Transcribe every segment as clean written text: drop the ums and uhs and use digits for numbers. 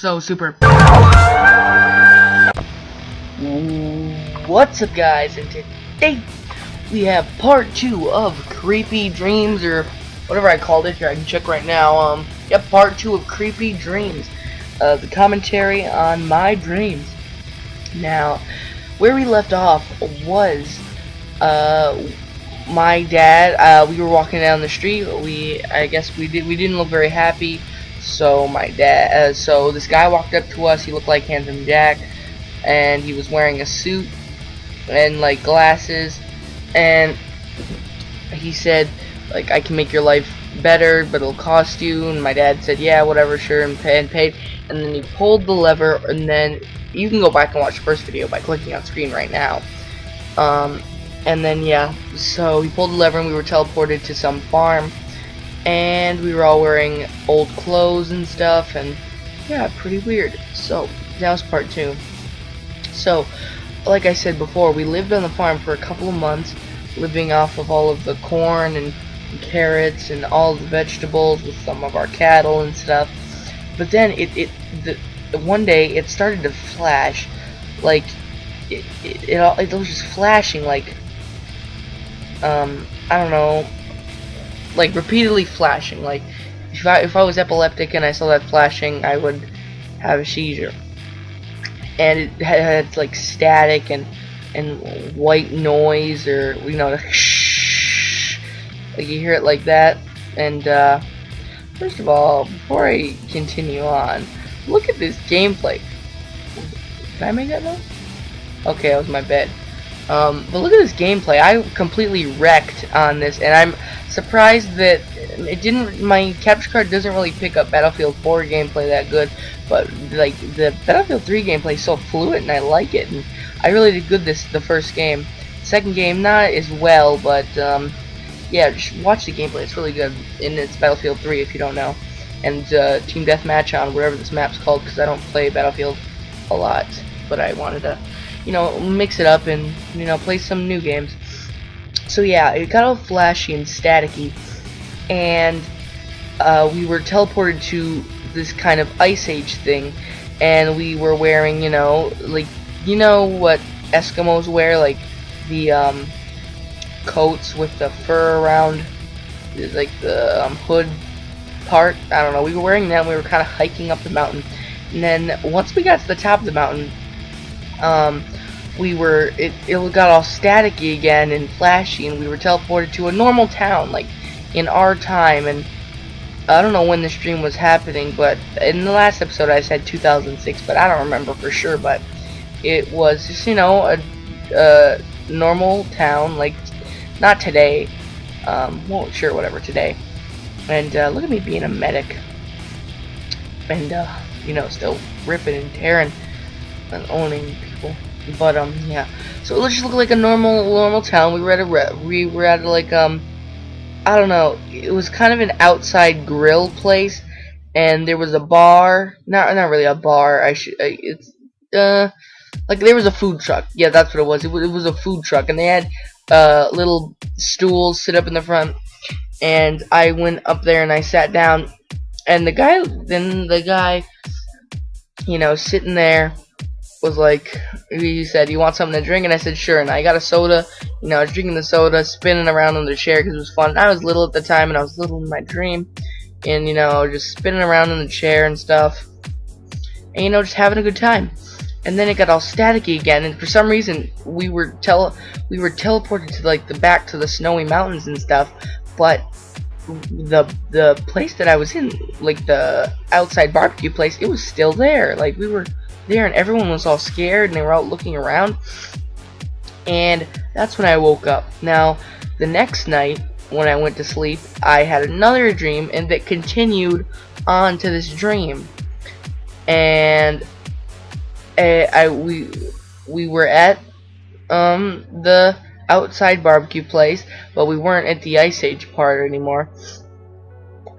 so super. What's up, guys? And today we have part 2 of Creepy Dreams, or whatever I called it. Here, I can check right now. Yep, part 2 of Creepy Dreams. The commentary on my dreams. Now, where we left off was my dad. We were walking down the street. I guess we didn't look very happy. So my dad, so this guy walked up to us. He looked like Handsome Jack, and he was wearing a suit and like glasses, and he said, like, I can make your life better, but it'll cost you. And my dad said, yeah, whatever, sure, and paid. And then he pulled the lever, and then you can go back and watch the first video by clicking on screen right now. And then yeah, so he pulled the lever, and we were teleported to some farm. And we were all wearing old clothes and stuff, and yeah, pretty weird. So that was part 2. So, like I said before, we lived on the farm for a couple of months, living off of all of the corn and carrots and all the vegetables with some of our cattle and stuff. But then one day it started to flash, like it was just flashing, like I don't know, like repeatedly flashing. Like if I was epileptic and I saw that flashing, I would have a seizure. And it had like static and white noise, or like shh, like you hear it like that. And first of all, before I continue on, look at this gameplay. Can I make that noise? Okay, that was my bed. But look at this gameplay. I completely wrecked on this, and I'm surprised that it didn't. My capture card doesn't really pick up Battlefield 4 gameplay that good, but like the Battlefield 3 gameplay is so fluid, and I like it. And I really did good the first game. Second game, not as well, but yeah, just watch the gameplay. It's really good, and it's Battlefield 3 if you don't know. And Team Deathmatch on whatever this map's called, because I don't play Battlefield a lot, but I wanted to, mix it up and play some new games. So yeah, it got all flashy and staticky, and we were teleported to this kind of Ice Age thing, and we were wearing, like, what Eskimos wear, like the coats with the fur around, like the hood part. I don't know. We were wearing that, and we were kind of hiking up the mountain. And then once we got to the top of the mountain, it got all staticky again and flashy, and we were teleported to a normal town, like in our time. And I don't know when the stream was happening, but in the last episode I said 2006, but I don't remember for sure. But it was just a normal town, like not today, well, sure, whatever, today. And look at me being a medic, and still ripping and tearing and owning people. But yeah, so it just looked like a normal town. We were at like I don't know, it was kind of an outside grill place, and there was a bar, not really a bar. Like there was a food truck. Yeah, that's what it was. It was a food truck, and they had little stools sit up in the front. And I went up there and I sat down, and the guy, sitting there was like, he said, "You want something to drink?" And I said, "Sure." And I got a soda. I was drinking the soda, spinning around on the chair because it was fun. I was little at the time, and I was little in my dream, and just spinning around in the chair and stuff, and just having a good time. And then it got all staticky again, and for some reason we were teleported to like back to the snowy mountains and stuff. But the place that I was in, like the outside barbecue place, it was still there. Like we were there, and everyone was all scared, and they were out looking around. And that's when I woke up. Now, the next night when I went to sleep, I had another dream, and that continued on to this dream. And we were at the outside barbecue place, but we weren't at the Ice Age part anymore.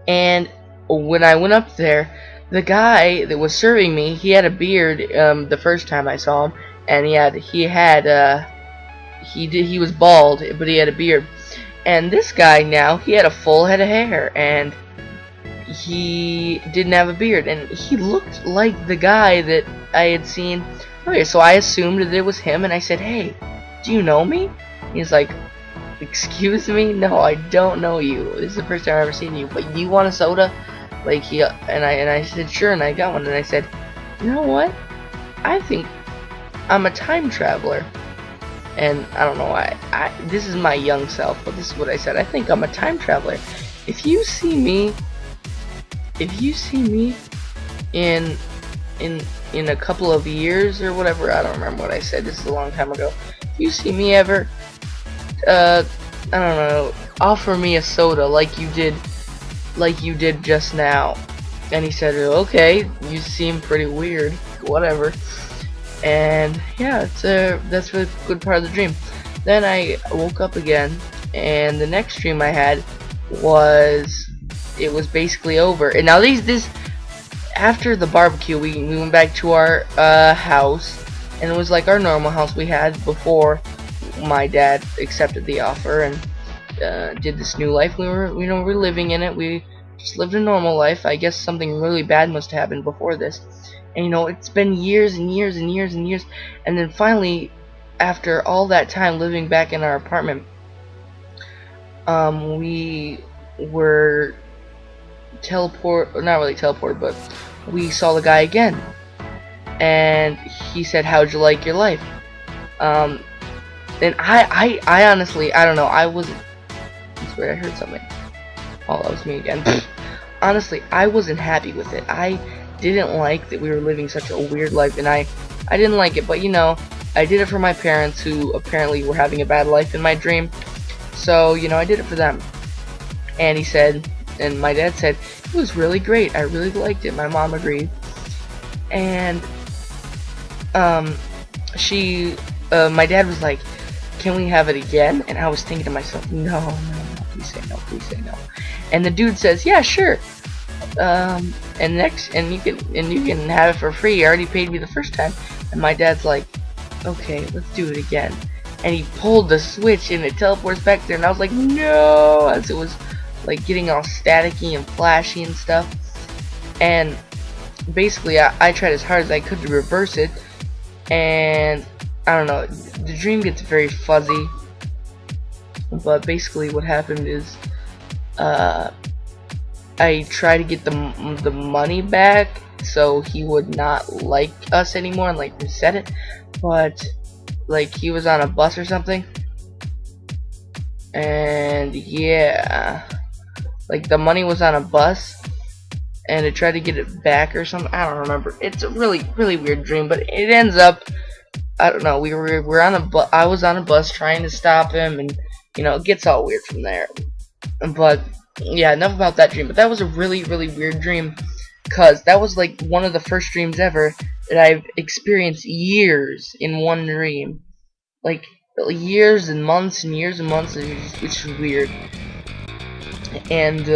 And when I went up there, the guy that was serving me, he had a beard the first time I saw him, and he was bald, but he had a beard. And this guy now, he had a full head of hair, and he didn't have a beard, and he looked like the guy that I had seen. Okay, so I assumed that it was him, and I said, "Hey, do you know me?" He's like, "Excuse me? No, I don't know you. This is the first time I've ever seen you. But you want a soda?" Like I said, "Sure," and I got one, and I said, "You know what? I think I'm a time traveler." And I don't know why. This is my young self, but this is what I said. I think I'm a time traveler. If you see me in a couple of years or whatever, I don't remember what I said. This is a long time ago. If you see me ever, I don't know, offer me a soda like you did just now. And he said, "Okay, you seem pretty weird. Whatever." And yeah, that's a good part of the dream. Then I woke up again, and the next dream I had was basically over. And now this after the barbecue, we went back to our house, and it was like our normal house we had before my dad accepted the offer and did this new life. We're living in it. We just lived a normal life. I guess something really bad must have happened before this. And it's been years and years and years and years, and then finally, after all that time living back in our apartment, we were not really teleported, but we saw the guy again, and he said, "How'd you like your life?" And I honestly, I don't know, I wasn't. I swear I heard something. Oh, that was me again. Honestly, I wasn't happy with it. I didn't like that we were living such a weird life, and I didn't like it, but I did it for my parents, who apparently were having a bad life in my dream. So I did it for them. And he said, and my dad said, "It was really great. I really liked it." My mom agreed. And my dad was like, "Can we have it again?" And I was thinking to myself, no, please say no, please say no. And the dude says, "Yeah, sure. And you can have it for free. You already paid me the first time." And my dad's like, "Okay, let's do it again." And he pulled the switch, and it teleports back there. And I was like, "No!" As it was like getting all staticky and flashy and stuff. And basically, I tried as hard as I could to reverse it. And I don't know. The dream gets very fuzzy. But basically, what happened is, I tried to get the money back so he would not like us anymore and like reset it, but like he was on a bus or something, and yeah, like the money was on a bus, and it tried to get it back or something. I don't remember. It's a really weird dream, but it ends up, I don't know. We're on a bus. I was on a bus trying to stop him, and it gets all weird from there. But yeah, enough about that dream. But that was a really weird dream, because that was like one of the first dreams ever that I've experienced years in one dream. Like years and months and years and months, which is weird. And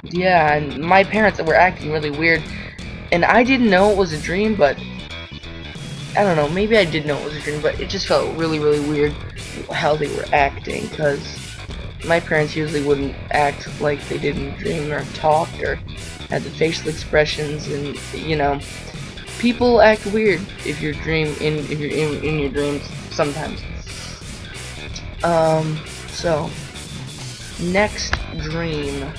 yeah, and my parents were acting really weird, and I didn't know it was a dream, but I don't know, maybe I did know it was a dream, but it just felt really weird how they were acting, because my parents usually wouldn't act like they did in the dream, or talk, or had the facial expressions, and people act weird if you're in your dreams sometimes. So next dream.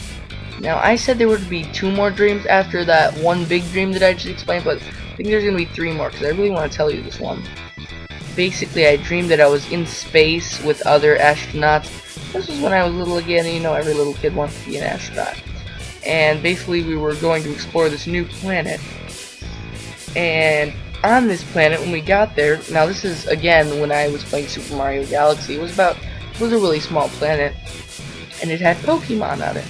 Now I said there would be 2 more dreams after that one big dream that I just explained, but I think there's gonna be 3 more, because I really want to tell you this one. Basically, I dreamed that I was in space with other astronauts. This was when I was little again, and every little kid wants to be an astronaut. And basically, we were going to explore this new planet. And on this planet, when we got there, now this is again when I was playing Super Mario Galaxy. It was a really small planet, and it had Pokemon on it.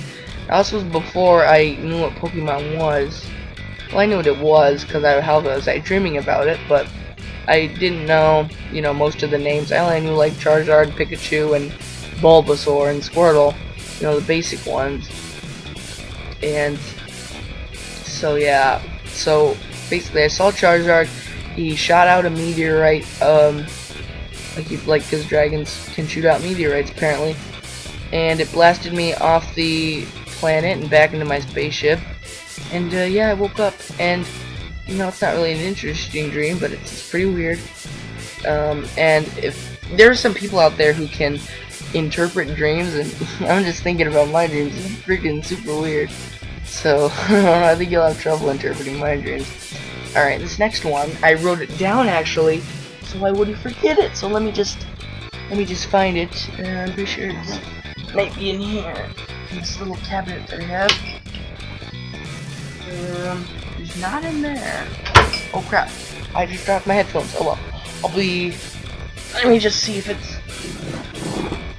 Now this was before I knew what Pokemon was. Well, I knew what it was because I was dreaming about it, but I didn't know, most of the names. I only knew like Charizard, Pikachu, and Bulbasaur and Squirtle, the basic ones. And so yeah, so basically I saw Charizard. He shot out a meteorite, because dragons can shoot out meteorites apparently, and it blasted me off the planet and back into my spaceship. And yeah, I woke up, and you know, it's not really an interesting dream, but it's pretty weird. And if there are some people out there who can interpret dreams, and I'm just thinking about my dreams, it's freaking super weird. So I think you'll have trouble interpreting my dreams. Alright, this next one, I wrote it down actually, so I wouldn't forget it. So let me just find it. I'm pretty sure it might be in here, in this little cabinet that I have. It's not in there. Oh crap! I just dropped my headphones. Oh well. Let me just see if it's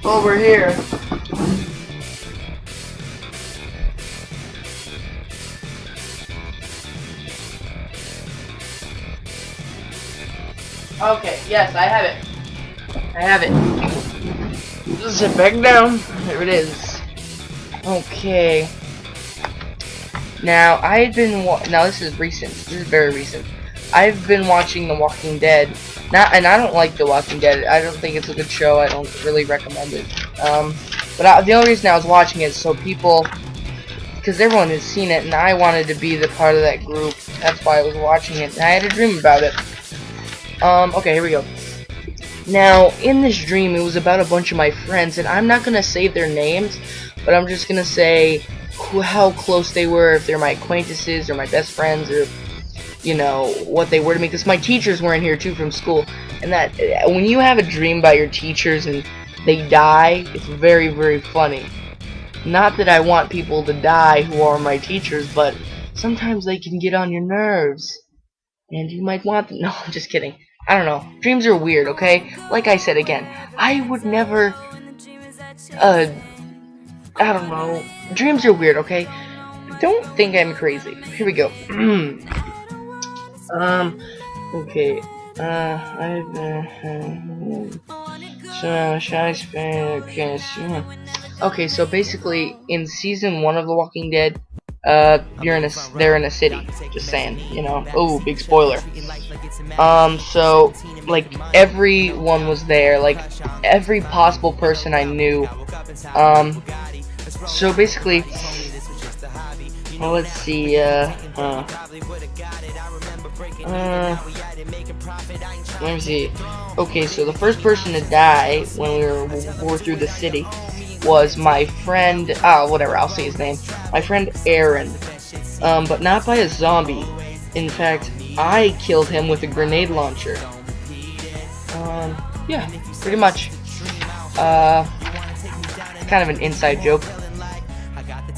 over here. Okay, yes, I have it. I have it. Sit back down. There it is. Okay. Now, now this is recent. This is very recent. I've been watching The Walking Dead. And I don't like The Walking Dead. I don't think it's a good show. I don't really recommend it. But the only reason I was watching it is so people, because everyone has seen it, and I wanted to be the part of that group. That's why I was watching it. And I had a dream about it. Okay, here we go. Now, in this dream, it was about a bunch of my friends, and I'm not gonna say their names, but I'm just gonna say how close they were, if they're my acquaintances or my best friends, or you know what they were to me, because my teachers were in here too from school. And that when you have a dream about your teachers and they die, it's very, very funny. Not that I want people to die who are my teachers, but sometimes they can get on your nerves, and you might want them. No, I'm just kidding. I don't know. Dreams are weird, okay? Like I said again, I would never I don't know. Dreams are weird, okay? Don't think I'm crazy. Here we go. Okay. Okay, so basically, in season 1 of The Walking Dead, they're in a city. Just saying, you know. Oh, big spoiler. So like everyone was there, like every possible person I knew. So basically, well, let's see. Let me see. Okay, so the first person to die when we were through the city was my friend. Whatever. I'll say his name. My friend Aaron. But not by a zombie. In fact, I killed him with a grenade launcher. Yeah, pretty much. Kind of an inside joke.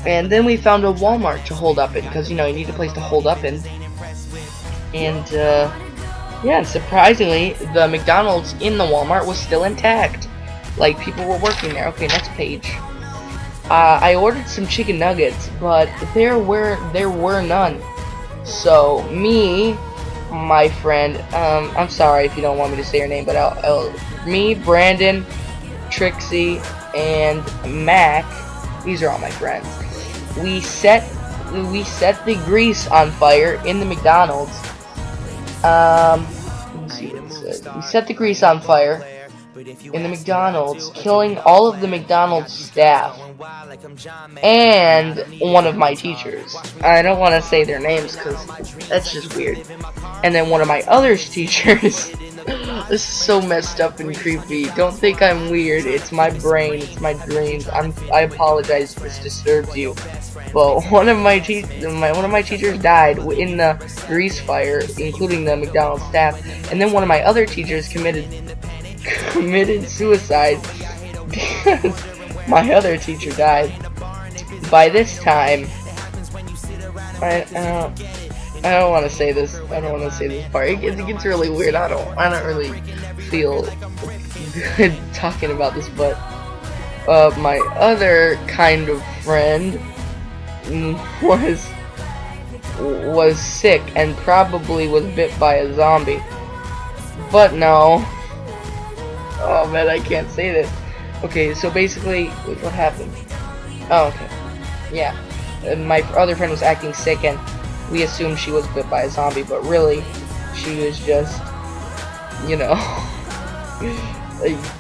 And then we found a Walmart to hold up in, because you know you need a place to hold up in. And yeah, and surprisingly, the McDonald's in the Walmart was still intact. Like people were working there. Okay, next page. I ordered some chicken nuggets, but there were none. So me, my friend, I'm sorry if you don't want me to say your name, but me, Brandon, Trixie, and Mac, these are all my friends. We set the grease on fire in the McDonald's. Let me see what it says. We set the grease on fire in the McDonald's, killing all of the McDonald's staff and one of my teachers. I don't want to say their names because that's just weird. And then one of my other teachers. This is so messed up and creepy. Don't think I'm weird. It's my brain. It's my dreams. I apologize if this disturbs you. Well, one of my teachers died in the grease fire, including the McDonald's staff, and then one of my other teachers committed suicide because my other teacher died. By this time, I don't want to say this. I don't want to say this part. It gets really weird. I don't really feel good talking about this, but my other kind of friend was sick and probably was bit by a zombie. But no. Oh man, I can't say this. Okay, so basically, what happened? Oh, okay. Yeah. And my other friend was acting sick, and we assumed she was bit by a zombie, but really, she was just, you know,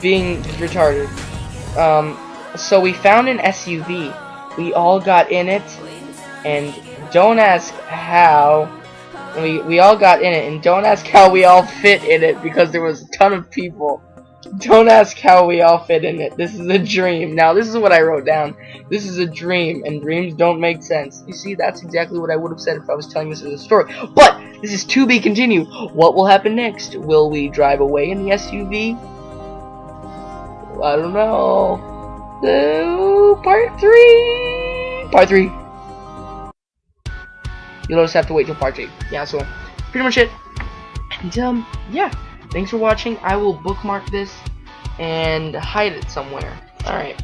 being retarded. So we found an SUV, we all got in it, and don't ask how. We all got in it, and don't ask how we all fit in it, because there was a ton of people. Don't ask how we all fit in it. This is a dream. Now, this is what I wrote down. This is a dream, and dreams don't make sense. You see, that's exactly what I would have said if I was telling this as a story. But this is to be continued. What will happen next? Will we drive away in the SUV? I don't know. Part 3. Part 3. You'll just have to wait till part 3. Yeah, so pretty much it. And yeah. Thanks for watching. I will bookmark this and hide it somewhere. Alright.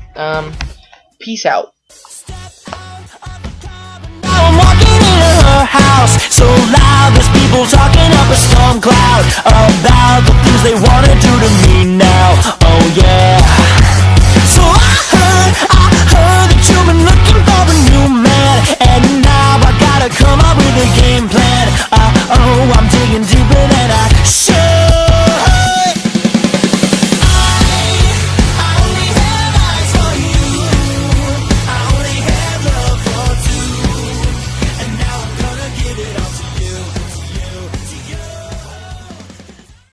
Peace out. Now I'm walking into her house, so loud there's people talking up a storm cloud about the things they wanna do to me now. Oh yeah. So I heard that you've been looking for a new man, and now I gotta come up with a game plan. Oh, I'm digging deeper than I